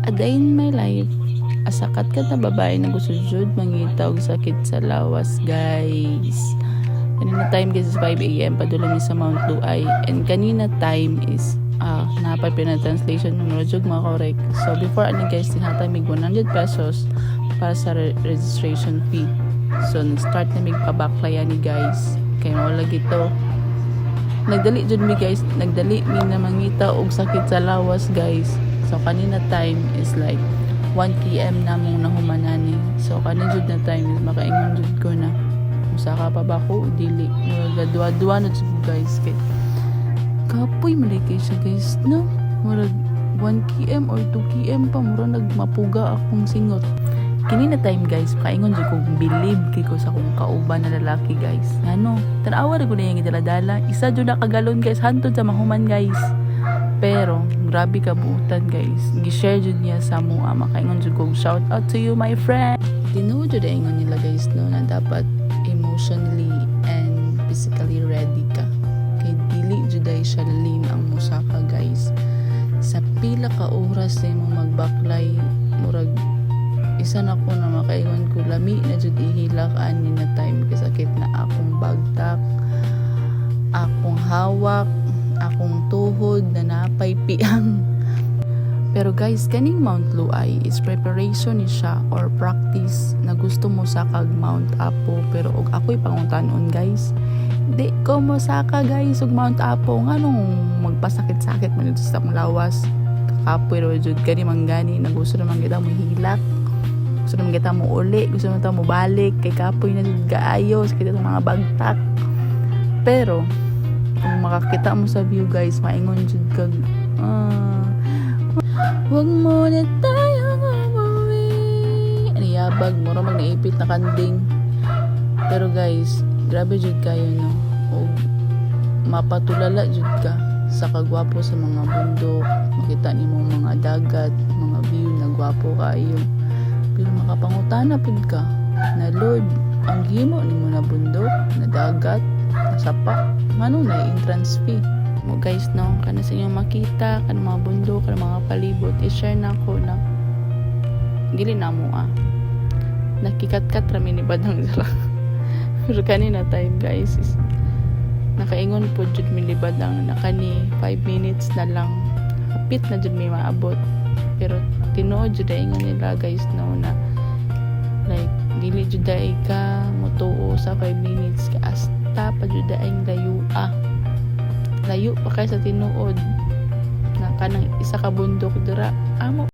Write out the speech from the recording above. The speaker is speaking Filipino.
A day in my life, asakat ka na babae na gusto jud mangita og sakit sa lawas, guys. Kanina time guys is 5 a.m. padulong mi sa Mount Luay, and kanina time is napay pinatranslation ng rojog mga correct. So before guys, tinatay mig 100 pesos para sa registration fee. So nag-start na mig pabaklaya ni guys, kay wala gito. Nagdali jud mi guys, nagdali mi na mangita og sakit sa lawas, guys. So kanina time is like 1 p.m. na mong nahumanani. So kanina jud na time is makaingon jud ko na usa ka pa ba ko dili gadwa-dwa na jud guys, kay kapoy malay siya guys, no? Murag 1 p.m. or 2 p.m. pa mura nagmapuga akong singot. Kini na time guys, kaingon jud ko believe kay ko sa akong kauban na lalaki guys. Ngano, tan-awa ra gud na yung dala-dala. Isa jud na kagalon guys, hantod sa mahuman guys. Pero grabe ka buutan guys. Gi-share jud niya sa mua, makaingon jud ko shout out to you my friend. Tinuod jud ingon nila guys no na dapat emotionally and physically ready ka. Kay dili jud ay siya lim ang musaka guys. Sa pila ka oras na mo magbaklay, murag isa na ko na makaingon ko lami na jud ihilak ani na time kay sakit na akong bagtak, akong hawak, akong tuhod na napay piang. Pero guys, kaning Mount Luay is preparation ni siya or practice na gusto mo sa kag Mount Apo. Pero og ako'y panguntanon guys, di ko mo saka guys og Mount Apo nganong magpasakit-sakit man dito sa lawas. Kapoy ro jud kani manggani na gusto naman kita mo hilak, gusto naman kita mo uli, gusto naman kita mo balik kay kapoy na jud kaayo sa kita mga bagtak. Pero kung makakita mo sa view guys, maingon jud kag wag mo na tayong umuwi. Aniyabag mo ra magnaipit na kanding. Pero guys, grabe jud kayo no. O mapatulala jud ka sa kagwapo sa mga bundok. Makita nimo mga dagat, mga view na gwapo kayo. Pero makapangutana pud ka na Lord, ang gimo nimo na bundok, na dagat, na sapa, ngano na entrance fee mo guys no, kana sa inyong makita kana mga bundok, kana mga palibot, i-share na ko na dili na mo nakikat-kat rami ni badang sila. Pero kanina time guys is nakaingon po jud mi ni badang na kani 5 minutes na lang hapit na jud mi maabot. Pero tinuod jud ingon nila guys no na like dili jud ka motuo sa 5 minutes ka hasta pa jud ang layo pa kay sa tinuod na kanang isa ka bundok dira amo